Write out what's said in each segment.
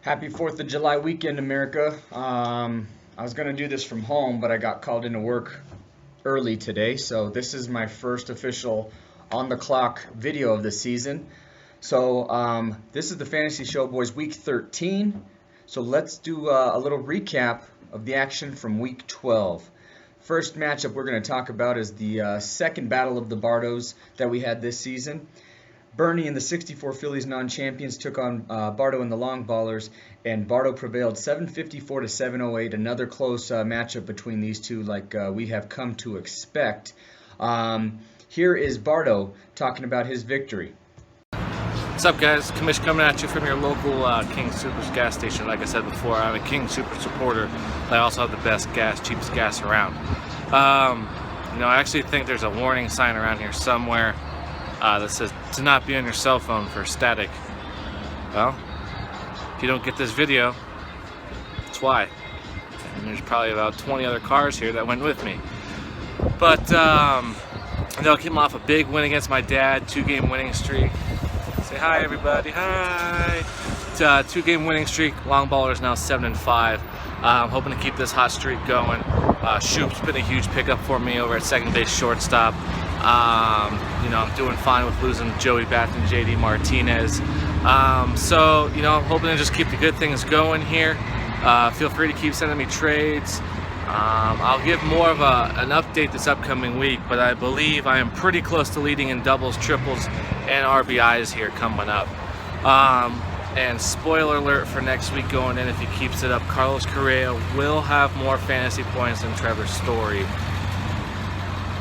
Happy 4th of July weekend, America. I was going to do this from home, but I got called into work early today. So this is my first official on the clock video of the season. So this is the Fantasy Showboys week 13. So let's do a little recap of the action from week 12. First matchup we're going to talk about is the second battle of the Bardos that we had this season. Bernie and the 64 Phillies non-champions took on Bardo and the Long Ballers, and Bardo prevailed 754 to 708. Another close matchup between these two, like we have come to expect. Here is Bardo talking about his victory. What's up, guys? Kamish coming at you from your local King Soopers gas station. Like I said before, I'm a King Super supporter. I also have the best gas, cheapest gas around. I actually think there's a warning sign around here somewhere that says to not be on your cell phone for static. Well, if you don't get this video, that's why. And there's probably about 20 other cars here that went with me. But they'll came off a big win against my dad, 2-game winning streak. Say hi, everybody. Hi. It's a 2-game winning streak. Long Ballers now 7-5. I'm hoping to keep this hot streak going. Shoop's been a huge pickup for me over at second base shortstop. I'm doing fine with losing Joey Bat and JD Martinez. I'm hoping to just keep the good things going here. Feel free to keep sending me trades. I'll give more of an update this upcoming week, but I believe I am pretty close to leading in doubles, triples, and RBIs here coming up. And spoiler alert for next week going in, if he keeps it up, Carlos Correa will have more fantasy points than Trevor Story.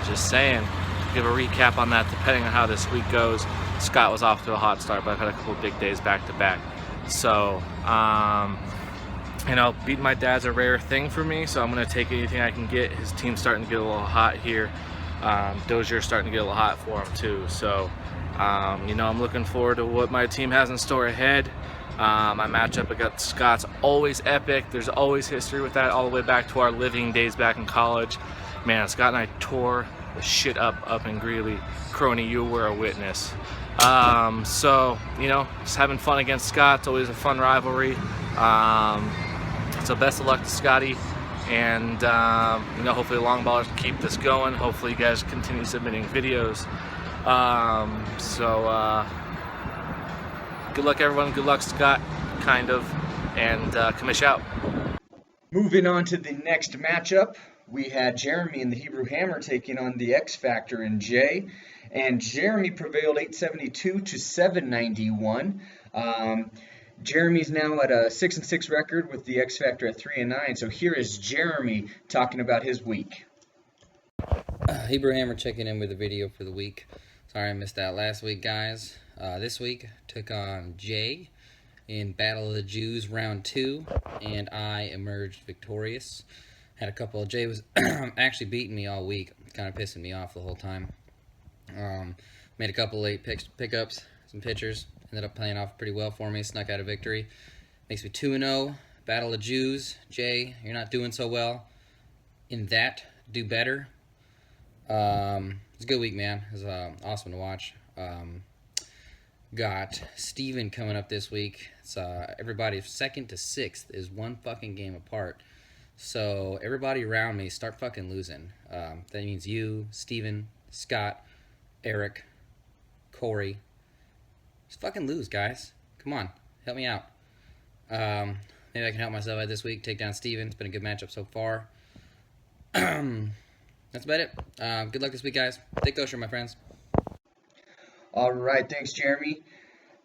Just saying. Give a recap on that depending on how this week goes. Scott was off to a hot start, but I've had a couple of big days back to back. So, beating my dad's a rare thing for me, so I'm going to take anything I can get. His team's starting to get a little hot here. Dozier's starting to get a little hot for him too. So, I'm looking forward to what my team has in store ahead. My matchup against Scott's always epic. There's always history with that, all the way back to our living days back in college. Man, Scott and I tore the shit up in Greeley. Cronie, you were a witness. Just having fun against Scott. It's always a fun rivalry. So best of luck to Scotty, and hopefully Long Ballers can keep this going. Hopefully you guys continue submitting videos. Good luck, everyone. Good luck, Scott, kind of, and Kamish out. Moving on to the next matchup, we had Jeremy and the Hebrew Hammer taking on the X Factor and Jay, and Jeremy prevailed 872 to 791. Jeremy's now at a 6-6 record with the X Factor at 3-9. So here is Jeremy talking about his week. Hebrew Hammer checking in with a video for the week. Sorry I missed that last week, guys. This week took on Jay in Battle of the Jews round 2, and I emerged victorious. Had a couple. Jay was actually beating me all week, kind of pissing me off the whole time. Made a couple late pickups, some pitchers. Ended up playing off pretty well for me. Snuck out a victory. Makes me 2-0. Battle of Jews. Jay, you're not doing so well. In that, do better. It's a good week, man. It was awesome to watch. Got Steven coming up this week. It's everybody 2nd to 6th is one fucking game apart. So everybody around me start fucking losing. That means you, Steven, Scott, Eric, Corey. Just fucking lose, guys. Come on, help me out. Maybe I can help myself out this week. Take down Steven. It's been a good matchup so far. That's about it. Good luck this week, guys. Stay kosher, my friends. All right, thanks, Jeremy.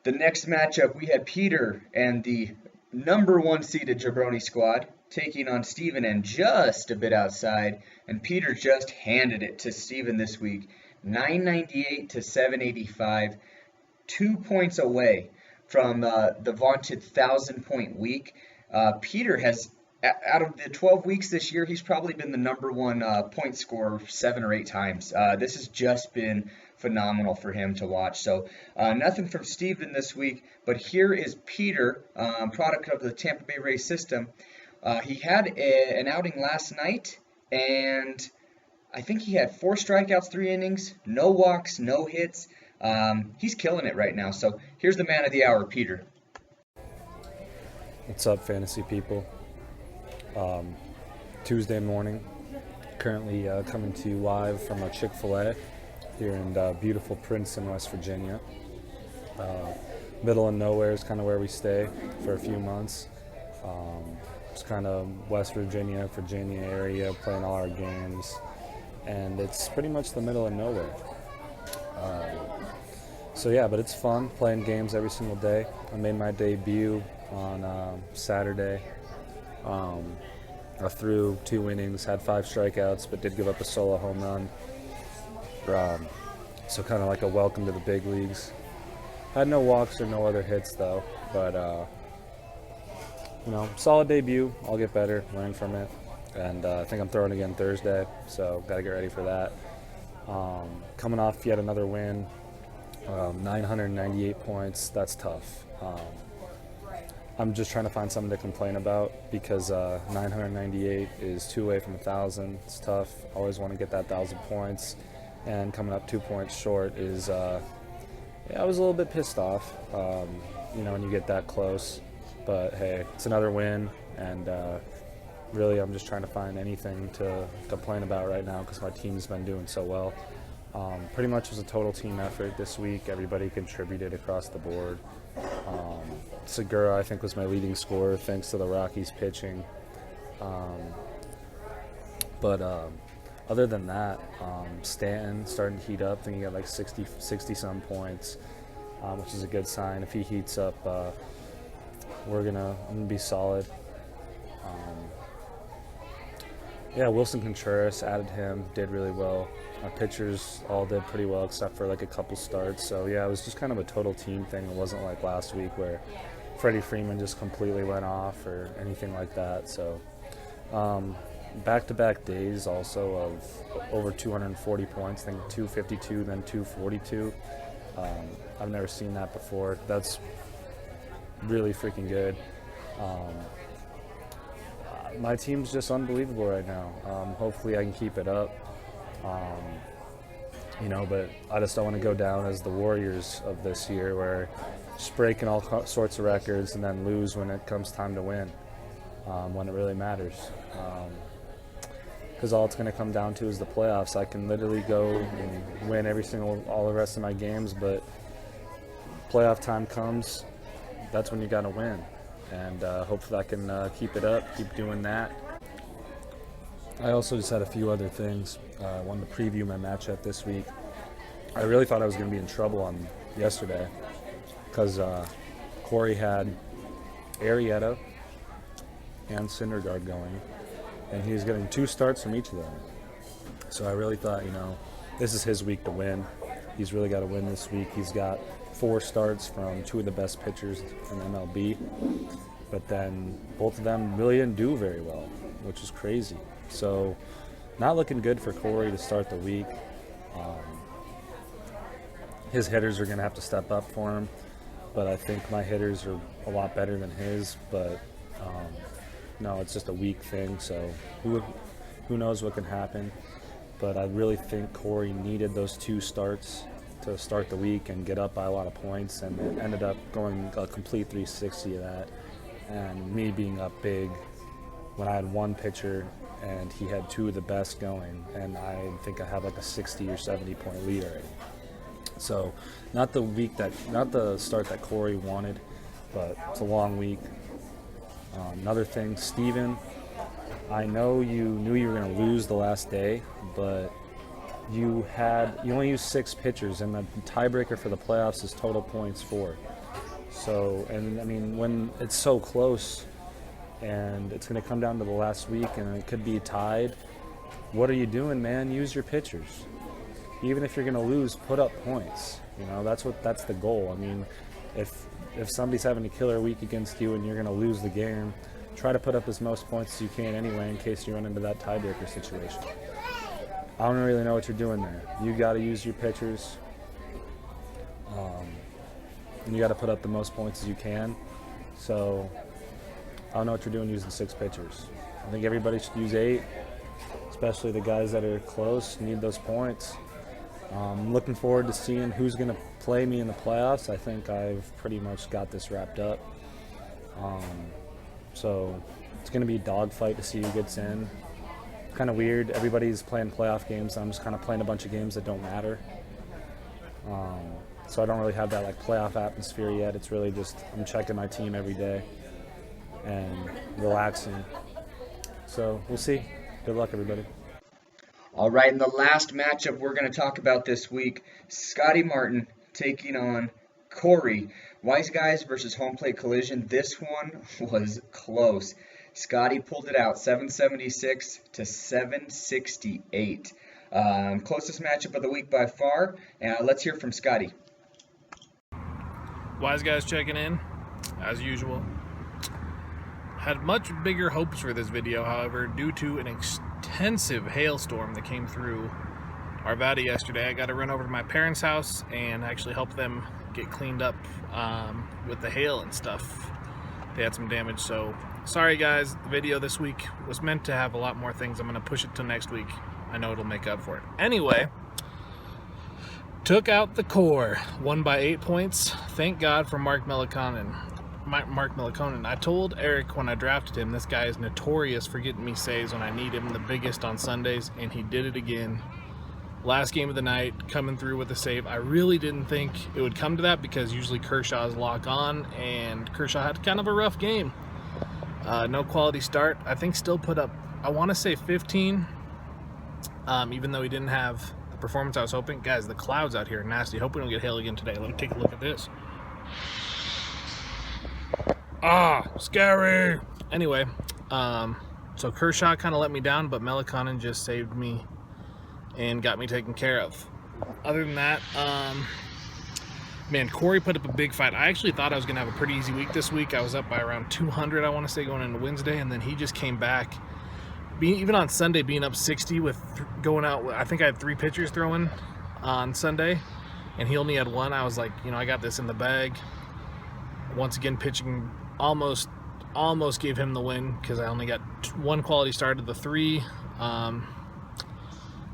The next matchup, we had Peter and the number 1 seeded Jabroni squad taking on Steven and just a bit outside, and Peter just handed it to Steven this week, 998 to 785, 2 points away from the vaunted 1,000-point week. Peter has, out of the 12 weeks this year, he's probably been the number 1 point scorer 7 or 8 times. This has just been phenomenal for him to watch. So nothing from Steven this week, but here is Peter, product of the Tampa Bay Rays system. He had an outing last night, and I think he had 4 strikeouts, 3 innings, no walks, no hits. He's killing it right now. So here's the man of the hour, Peter. What's up, fantasy people? Tuesday morning, currently coming to you live from a Chick-fil-A here in beautiful Princeton, West Virginia. Middle of nowhere is kind of where we stay for a few months. It's kind of West Virginia area, playing all our games, and it's pretty much the middle of nowhere. So yeah, but it's fun playing games every single day. I made my debut on Saturday. I threw 2 innings, had 5 strikeouts, but did give up a solo home run. So kind of like a welcome to the big leagues. Had no walks or no other hits though, but solid debut. I'll get better, learn from it, and I think I'm throwing again Thursday, so got to get ready for that. Coming off yet another win, 998 points. That's tough. I'm just trying to find something to complain about because 998 is 2 away from 1,000. It's tough. Always want to get that 1,000 points, and coming up 2 points short is, I was a little bit pissed off, when you get that close. But hey, it's another win, and really I'm just trying to find anything to complain about right now because my team's been doing so well. Pretty much was a total team effort this week. Everybody contributed across the board. Segura, I think, was my leading scorer thanks to the Rockies pitching. But other than that, Stanton starting to heat up. I think he got like 60 some points, which is a good sign. If he heats up, I'm gonna be solid. Wilson Contreras, added him, did really well. Our pitchers all did pretty well except for like a couple starts. So yeah, it was just kind of a total team thing. It wasn't like last week where Freddie Freeman just completely went off or anything like that. So back-to-back days also of over 240 points. I think 252, then 242. I've never seen that before. That's really freaking good. My team's just unbelievable right now. Hopefully I can keep it up. But I just don't want to go down as the Warriors of this year where just breaking all sorts of records and then lose when it comes time to win, when it really matters. Because all it's going to come down to is the playoffs. I can literally go and win all the rest of my games, but playoff time comes, that's when you got to win. And hopefully I can keep it up, keep doing that. I also just had a few other things. I wanted to preview my matchup this week. I really thought I was going to be in trouble on yesterday because Corey had Arrieta and Syndergaard going, and he was getting 2 starts from each of them. So I really thought, this is his week to win. He's really got to win this week. He's got 4 starts from 2 of the best pitchers in MLB, but then both of them really didn't do very well, which is crazy. So not looking good for Corey to start the week. His hitters are going to have to step up for him, but I think my hitters are a lot better than his, but no, it's just a week thing, so who knows what can happen. But I really think Corey needed those 2 starts to start the week and get up by a lot of points, and it ended up going a complete 360 of that, and me being up big when I had 1 pitcher and he had 2 of the best going, and I think I have like a 60 or 70 point lead already. So not the start that Corey wanted, but it's a long week. Another thing, Steven, I know you knew you were going to lose the last day, but you only used 6 pitchers, and the tiebreaker for the playoffs is total points 4. So, and I mean, when it's so close and it's going to come down to the last week and it could be tied, what are you doing, man? Use your pitchers. Even if you're going to lose, put up points. That's the goal. I mean, if somebody's having a killer week against you and you're going to lose the game, try to put up as most points as you can anyway in case you run into that tiebreaker situation. I don't really know what you're doing there. You got to use your pitchers, and you got to put up the most points as you can. So I don't know what you're doing using 6 pitchers. I think everybody should use 8, especially the guys that are close, need those points. I'm looking forward to seeing who's going to play me in the playoffs. I think I've pretty much got this wrapped up. So it's going to be a dogfight to see who gets in. Kind of weird. Everybody's playing playoff games. I'm just kind of playing a bunch of games that don't matter. So I don't really have that like playoff atmosphere yet. It's really just I'm checking my team every day and relaxing. So we'll see. Good luck, everybody. All right, in the last matchup we're going to talk about this week, Scotty Martin taking on Corey. Wise Guys versus Home Plate Collision. This one was close. Scotty pulled it out 776 to 768. Closest matchup of the week by far. Let's hear from Scotty. Wise Guys checking in, as usual. Had much bigger hopes for this video, however, due to an extensive hailstorm that came through Arvada yesterday. I got to run over to my parents' house and actually help them get cleaned up with the hail and stuff. They had some damage, so sorry guys. The video this week was meant to have a lot more things. I'm going to push it till next week. I know it'll make up for it. Anyway, took out the core, won by 8 points. Thank God for Mark Melikonen. I told Eric when I drafted him, this guy is notorious for getting me saves when I need him the biggest on Sundays, and he did it again. Last game of the night, coming through with a save. I really didn't think it would come to that because usually Kershaw's lock on, and Kershaw had kind of a rough game. No quality start. I think still put up, I want to say 15, even though he didn't have the performance I was hoping. Guys, the clouds out here are nasty. Hope we don't get hail again today. Let me take a look at this. Ah, scary. Anyway, so Kershaw kind of let me down, but Melikonen just saved me and got me taken care of. Other than that, man, Corey put up a big fight. I actually thought I was going to have a pretty easy week this week. I was up by around 200, I want to say, going into Wednesday, and then he just came back. Even on Sunday, being up 60 with going out, I think I had 3 pitchers throwing on Sunday, and he only had 1. I was like, I got this in the bag. Once again, pitching almost gave him the win because I only got 1 quality start of the 3.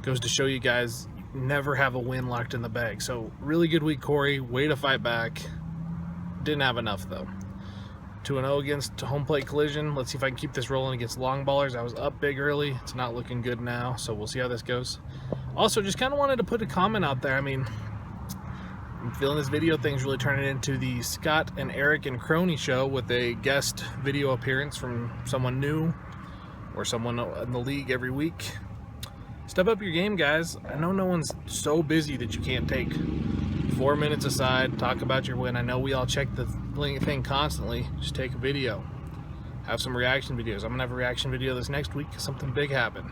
Goes to show you guys, never have a win locked in the bag. So really good week, Corey. Way to fight back. Didn't have enough though. 2-0 against Home Plate Collision. Let's see if I can keep this rolling against long ballers. I was up big early. It's not looking good now, so we'll see how this goes. Also, just kind of wanted to put a comment out there. I mean, I'm feeling this video thing's really turning into the Scott and Eric and Cronie show with a guest video appearance from someone new or someone in the league every week. Step up your game, guys. I know no one's so busy that you can't take 4 minutes aside, talk about your win. I know we all check the thing constantly. Just take a video. Have some reaction videos. I'm going to have a reaction video this next week because something big happened.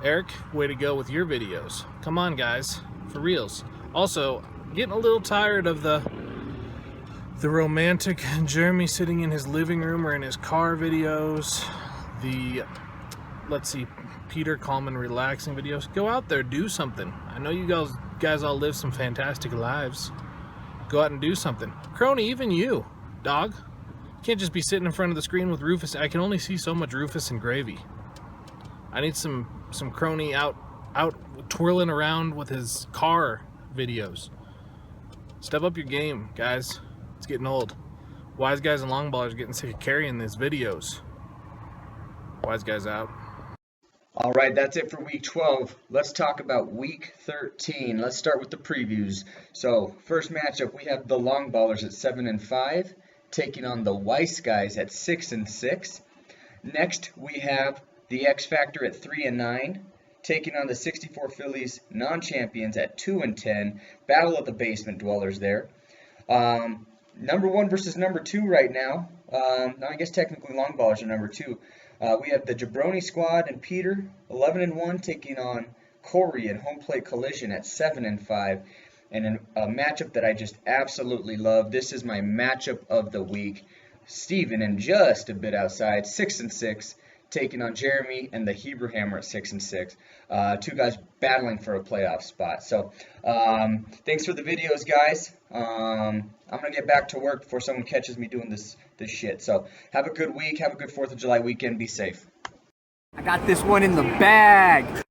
Eric, way to go with your videos. Come on, guys. For reals. Also, getting a little tired of the romantic Jeremy sitting in his living room or in his car videos. Let's see, Peter Coleman relaxing videos. Go out there, do something. I know you guys all live some fantastic lives. Go out and do something. Cronie, even you, dog. You can't just be sitting in front of the screen with Rufus. I can only see so much Rufus and gravy. I need some Cronie out twirling around with his car videos. Step up your game, guys. It's getting old. Wise Guys and long ballers are getting sick of carrying these videos. Wise Guys out. All right, that's it for week 12. Let's talk about week 13. Let's start with the previews. So, first matchup, we have the long ballers at 7-5, taking on the Weiss Guys at 6-6. Next, we have the X Factor at 3-9, taking on the 64 Phillies non-champions at 2-10. Battle of the basement dwellers there. Number 1 versus number 2 right now. I guess technically long ballers are number 2. We have the Jabroni Squad and Peter, 11-1, taking on Corey and Home Plate Collision at 7-5. And a matchup that I just absolutely love. This is my matchup of the week. Steven and just a bit outside, 6-6, taking on Jeremy and the Hebrew Hammer at 6-6. 2 guys battling for a playoff spot. So thanks for the videos, guys. I'm going to get back to work before someone catches me doing this shit. So have a good week. Have a good 4th of July weekend. Be safe. I got this one in the bag.